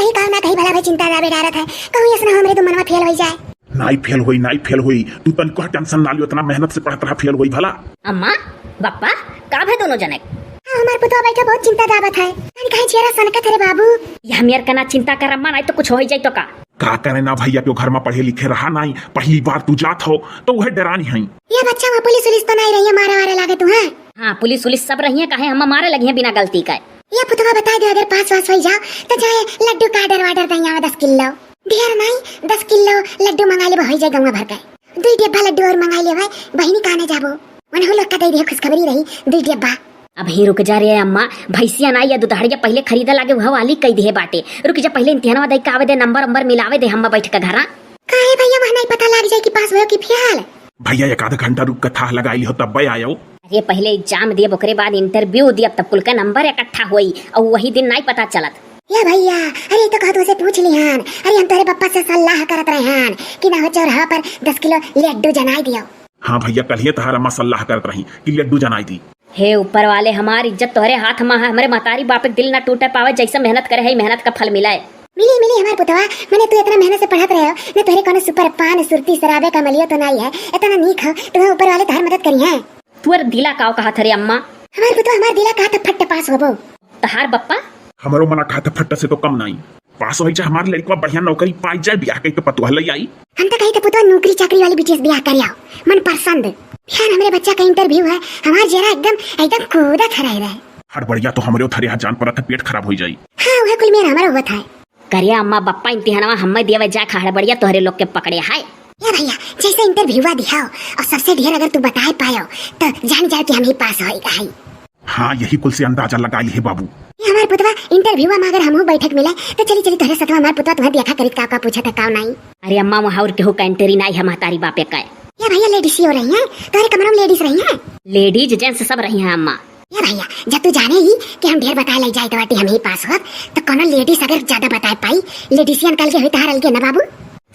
कहीं का ना कहीं भला भाई चिंता ना बेड़ा है कहूँ ऐसा हमरे तो मनवा फेल हो जाए। नाई फेल हुई तू तनिको टेंशन ना लियो, इतना मेहनत से पढ़त रहा, फेल हुई भला। अम्मा बप्पा का भे दोनों जने हमार पुतवा बैठा बहुत चिंता दावत है कहीं चेहरा सनकत रे बाबू। यह मेर कना चिंता कर अम्मा, नहीं तो कुछ हो ही जाए तो का करे ना भैया क्यों घर में पढ़े लिखे रहा नहीं, पहली बार तू जात हो तो वह डरानी है। ये बच्चा वहाँ पुलिस उलिस तो नहीं रही है, मारे वारे लागे तू है। हाँ पुलिस उलिस सब रही है, कहे हम मारे लगी है बिना गलती का। ये पुतवा बता दे अगर पास वास हो जाओ तो जाए लड्डू का ऑर्डर दे यहाँ 10 किलो ढेर नहीं 10 किलो लड्डू मंगा ले हो जाए गाँव भर का 2 डिब्बा लड्डू और मंगा ले भाई बहनी कहने जाबो मन हो लोग का दे खुशखबरी रही 2 डिब्बा। अब ही रुक जा रहे अम्मा, भैंसिया ना या दुधाड़िया पहले खरीदा लागे वह वाली कई दे बाटे, रुक जा पहले इम्तिहानवा दे कावे दे नंबर मिलावे दे हम बैठ के घरा। काहे भैया वहां नहीं पता लग जाए कि पास हो कि फेल। भैया 1 आधा घंटा रुक कथा लगा ली हो तब आयो। अरे पहले एग्जाम दिए ओकरे बाद इंटरव्यू दिए तब कुल का नंबर इकट्ठा हुई और वही दिन नहीं पता चलत। या भैया अरे तो कह तुझसे पूछ लिहान, अरे हम तेरे पप्पा से सलाह करत रहे हन कि ना हो चौराहा पर 10 किलो लड्डू जनाई दियो। हाँ भैया कल ही तहारा मसल्लाह करत रही कि लड्डू जनाई दी। हे ऊपर वाले हमारी इज्जत तोहरे हाथ में है, हमारे महतारी बाप दिल ना टूटे पावे, जैसे मेहनत करे है मेहनत का फल मिलाए। मिली हमार पुतवा मैंने तू इतना मेहनत से पढ़त रहे हो न तोहरे कोनो सुपर पान सुरती शराबे का मलियो तो नहीं है, इतना नीक हो तुम्हें ऊपर वाले तार मदद करी है। तुअर दिला काव कहा थरे अम्मा, हमार पुतवा हमार दिला कहा था फट पास होबो। तहार बप्पा हमारो मना खाता फट से तो कम नहीं, पास हो जाए हमारे लड़का बढ़िया नौकरी पाई जाए, ब्याह के पतुआ ले आई। हम तो कही तो पुतवा नौकरी चाकरी वाली बीटीएस ब्याह कर आओ मन पसंद। यार हमारे बच्चा का इंटरव्यू है, हमार जरा एकदम कूदा थराई रहे। हर बढ़िया तो हमरे थरे जान पड़ा था, पेट खराब हो जाई। हां वह कुल मेरा हमारा हुआ था। करिया अम्मा बप्पा इम्तिहानवा हमें देवे जा खा बढ़िया तोहरे लोग के पकड़े है। या भैया जैसे इंटरव्यू दिखाओ और सबसे ढेर अगर तू बता पायो तो जान जाओ कि हम ही पास होएगा है। हाँ यही कुल से अंदाजा लगा ली है बाबू। हमारे पुतवा इंटरव्यू में अगर हमहू बैठक मिले तो चली तोहरे सतवा हमारे पुतवा तुम्हें देखा करी का पूछा था का नहीं। अरे अम्मा वहाँ और केहू का एंट्री नहीं है, महतारी बापे का। या भैया लेडीज ही हो रही हैं, तुम्हारे कमरे में लेडीज रही हैं। लेडीज जेंट्स सब रही हैं अम्मा। या भैया जब तू जाने ही कि हम ढेर बता ले जाए तो वाटी हम ही पास होत तो कोनो लेडीज अगर ज्यादा बता पाई लेडीसियन कल के हुई तार अलगे ना बाबू।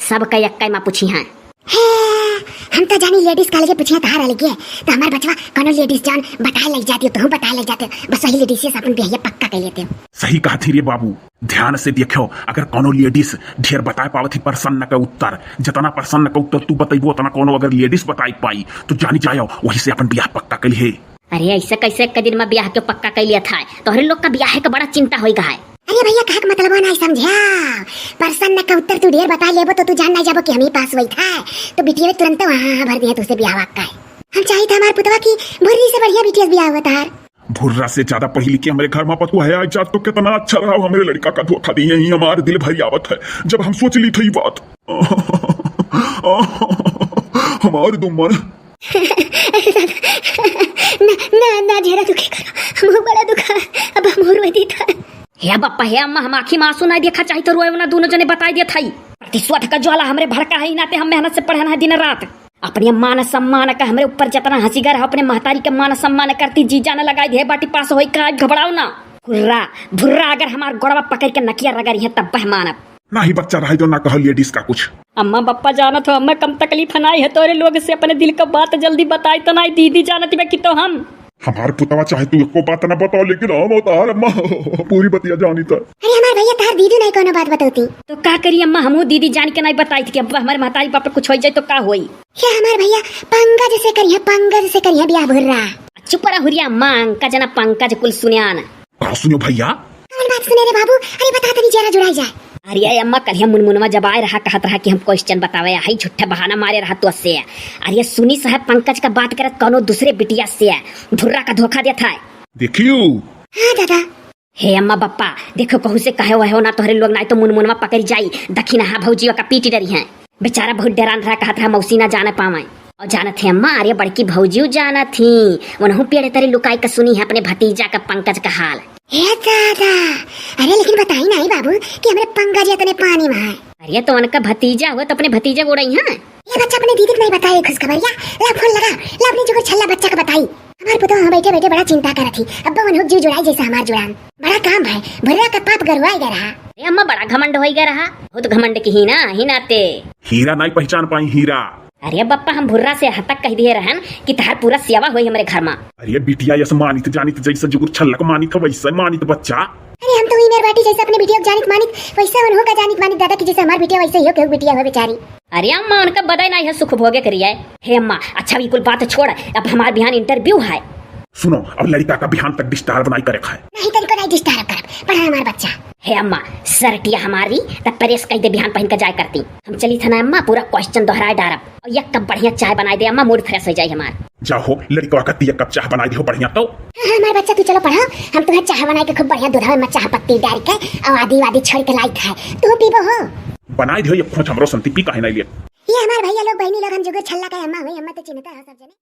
सब का यक्का में पूछी हैं। हम तो जानी लेडीज कल के पूछे तार अलगे तो हमार बचवा कोनो लेडीज जान बता ले जाती हो तो हम बता ले जाते हो, बस वही लेडीज से अपन बिहेवियर पक्का कर लेते हो। सही कहा थी रे बाबू, ध्यान से देखो अगर कोनो लेडीज ढेर बता पावत थी प्रसन्न का उत्तर, जितना प्रसन्न का उत्तर तू बतैबो उतना कोनो अगर लेडीज बताई पाई तो जानी जाओ वही से अपन ब्याह पक्का कर लिए। अरे ऐसे कैसे एक दिन में ब्याह के पक्का कर लिया था, तोहरे लोग का ब्याह का बड़ा चिंता होएगा है। अरे भैया कहा का मतलब नहीं समझा, प्रसन्न का उत्तर तू ढेर बता लेबो तो तू जान नहीं जाबो कि हम ही पास हुई था तो बिटिया तुरंत वहां भर दिया तुझसे ब्याह का है। हम चाहिए था हमारे पुतवा की भुर्री से बढ़िया बिटिया ब्याह हुआ था। भुर्रा से ज्यादा पढ़ी लिखी हमारे घर में पतुआ है आज तो कितना अच्छा रहा हमारे लड़का का धोखा दिए ही हमारे दिल भरी आवत है जब हम सोच ली थी बात। हमारे दुमन ना झेरा दुखी करो मुंह बड़ा दुखा अब हम रोई दी था। हे बप्पा हे अम्मा हम आँखी में आंसू नहीं देखा चाहिए तो रोए ना दोनों जने बताई दिया था। प्रतिस्पर्धा का ज्वाला हमरे भड़का है नाते हम मेहनत से पढ़ना है दिन रात। अपने मान सम्मान का हमरे ऊपर जितना हंसीगा रहा अपने महतारी के मान सम्मान करती जी जाने लगाई दे बाटी पास होई का घबराओ ना। भुर्रा अगर हमार गोड़वा पकड़ के नकिया रगड़ी है तब बहमानब ना ही बच्चा रहे जो ना कह लेडीज का कुछ। अम्मा बप्पा जाना तो हमें कम तकलीफ नहीं है, तोरे लोग से अपने दिल का बात जल्दी बताई तो नहीं दीदी जानती मैं कि तो हम हमारे पुतवा चाहे तू एको बात ना बताओ लेकिन हम उतार अम्मा पूरी बतिया जानी था। अरे हमारे भैया तार दीदी नहीं कोनो बात बताती तो का करी अम्मा हमू दीदी जान के नहीं बताई थी कि अब हमारे महतारी पापा कुछ हो जाए तो का होई। क्या हमारे भैया पंकज से करिए ब्याह भुर्रा। चुप रहा हुरिया मांग का जना पंकज कुल सुनियान का सुनियो भैया कौन बात सुने रे बाबू, अरे बता तनी जरा जुड़ाई जाए। अरे अम्मा कल मुनमुनवा जब आए रहा कहत रहा कि हम क्वेश्चन बतावे हाई झूठा बहाना मारे रहा तो से। अरे सुनी साहब पंकज का बात करत कोनो दूसरे बिटिया से भुर्रा का धोखा दिया था। देखियो हाँ दादा। हे अम्मा बप्पा देखो कहू से कहे वह ना तोहरे लोग नहीं तो मुनमुनवा पकड़ जाई दखिना हा भौजी का पीटी डरी है। बेचारा बहुत डरान रहा कहत रहा मौसी ना जाने पावे और जाना थे अम्मा अरे बड़की भौजी जाना थी वनहु पेड़े तरे लुकाई का सुनी है अपने भतीजा का पंकज का हाल। हे दादा अरे लेकिन बताई नहीं बाबू कि हमारे पंकज इतने पानी में है। अरे तो उनका भतीजा हुआ तो अपने भतीजे को उड़ाई है। ये बच्चा अपने दीदी को नहीं बताई खुशखबरिया ला फोन लगा ला अपनी जो छल्ला बच्चा को बताई। हमारे पुतो हम बैठे बैठे बड़ा चिंता कर रही थी अब वन जीव जुड़ाई जैसा हमार जुड़ान बड़ा काम है भुर्रा का पाप गरवाई गया रहा। अरे अम्मा बड़ा घमंड हो गया रहा वो तो घमंड की ही नाते हीरा नहीं पहचान पाई हीरा। अरे बप्पा हम भुर्रा से यहाँ तक कह दिए रहन कि तहार पूरा सेवा हुई हमारे घर में। अरे बिटिया यस मानित जानित जैसे जुगुर छल्लक मानित वैसे मानित बच्चा। अरे हम तो वही मेरे बाटी जैसे अपने बिटिया को जानित मानित वैसे उन होगा जानित मानित दादा की जैसे हमारी बिटिया वैसे ही हो के बिटिया हो बेचारी। अरे अम्मा उनका बधाई नहीं है सुख भोगे करिए। हे अम्मा अच्छा बिल्कुल बात छोड़, अब हमारे बिहान इंटरव्यू है। सुनो अब लड़का का बिहान तक डिस्टर्ब नहीं करे खाए। नहीं तरीको नहीं डिस्टर्ब कर पढ़ा हमारा बच्चा। हे अम्मा सरटिया हमारी तब प्रेस कह दे बिहान पहन कर जाए करती। हम चली था ना अम्मा पूरा क्वेश्चन दोहराए डारब और एक कप बढ़िया चाय बनाई दे अम्मा, मूड फ्रेश हो जाए हमार। जाओ लड़का का 3 कप चाय बनाई दो बढ़िया। तो हाँ हमारा बच्चा तू चलो पढ़ा, हम तुम्हें चाय बना के खूब बढ़िया दूध में चाय पत्ती डाल के और आदि वादी छोड़ के लाई खाए, तू पीबो हो। बनाई दो ये खोज हमरो संती पी काहे नहीं लिए। ये हमारे भैया लोग बहनी लोग हम जुगो छल्ला का अम्मा हुई, अम्मा तो चिन्हता है सब जने।